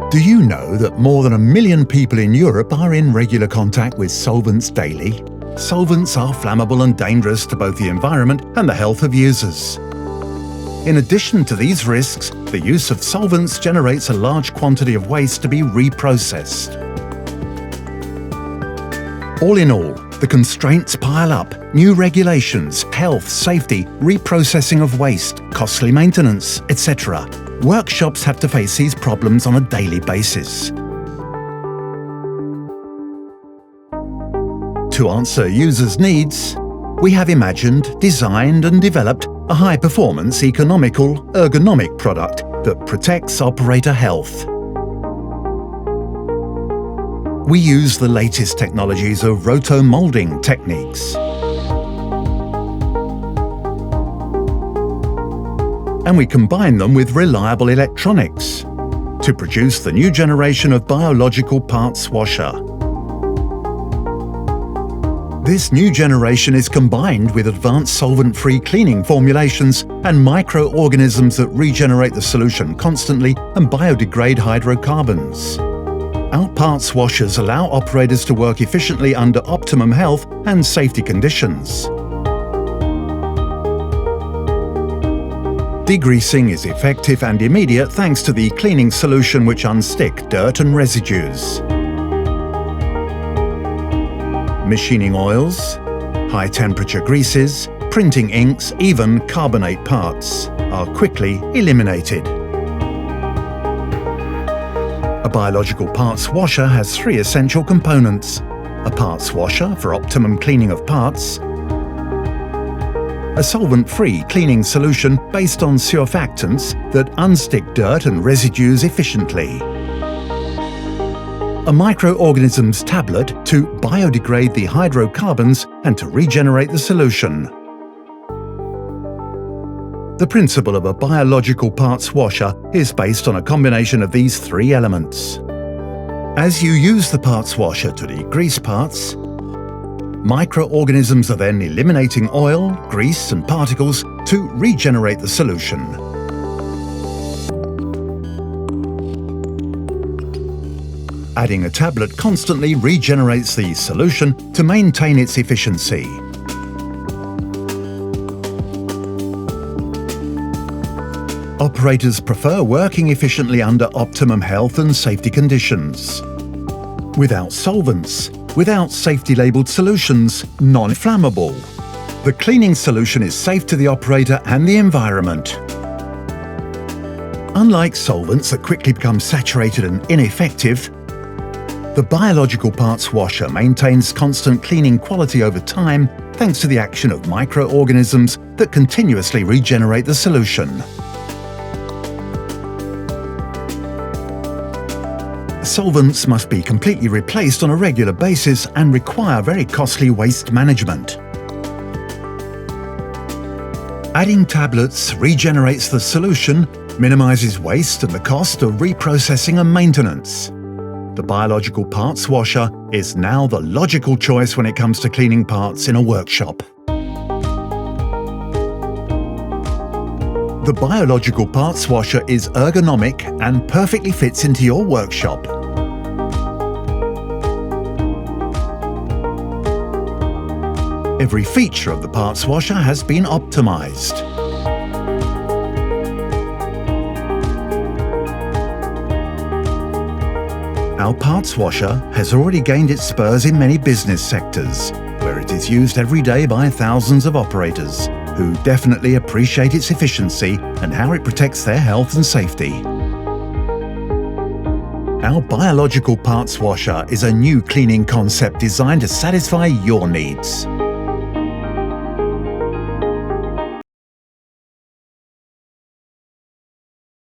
Do you know that more than 1 million people in Europe are in regular contact with solvents daily? Solvents are flammable and dangerous to both the environment and the health of users. In addition to these risks, the use of solvents generates a large quantity of waste to be reprocessed. All in all, the constraints pile up: new regulations, health, safety, reprocessing of waste, costly maintenance, etc. Workshops have to face these problems on a daily basis. To answer users' needs, we have imagined, designed and developed a high-performance, economical, ergonomic product that protects operator health. We use the latest technologies of roto-molding techniques. And we combine them with reliable electronics to produce the new generation of biological parts washer. This new generation is combined with advanced solvent-free cleaning formulations and microorganisms that regenerate the solution constantly and biodegrade hydrocarbons. Our parts washers allow operators to work efficiently under optimum health and safety conditions. Degreasing is effective and immediate thanks to the cleaning solution which unstick dirt and residues. Machining oils, high-temperature greases, printing inks, even carbonate parts are quickly eliminated. A biological parts washer has 3 essential components: a parts washer for optimum cleaning of parts, a solvent-free cleaning solution based on surfactants that unstick dirt and residues efficiently, a microorganisms tablet to biodegrade the hydrocarbons and to regenerate the solution. The principle of a biological parts washer is based on a combination of these 3 elements. As you use the parts washer to degrease parts, microorganisms are then eliminating oil, grease and particles to regenerate the solution. Adding a tablet constantly regenerates the solution to maintain its efficiency. Operators prefer working efficiently under optimum health and safety conditions. Without solvents, without safety-labeled solutions, non-flammable. The cleaning solution is safe to the operator and the environment. Unlike solvents that quickly become saturated and ineffective, the biological parts washer maintains constant cleaning quality over time thanks to the action of microorganisms that continuously regenerate the solution. Solvents must be completely replaced on a regular basis and require very costly waste management. Adding tablets regenerates the solution, minimizes waste and the cost of reprocessing and maintenance. The biological parts washer is now the logical choice when it comes to cleaning parts in a workshop. The biological parts washer is ergonomic and perfectly fits into your workshop. Every feature of the parts washer has been optimized. Our parts washer has already gained its spurs in many business sectors, where it is used every day by thousands of operators, who definitely appreciate its efficiency and how it protects their health and safety. Our biological parts washer is a new cleaning concept designed to satisfy your needs.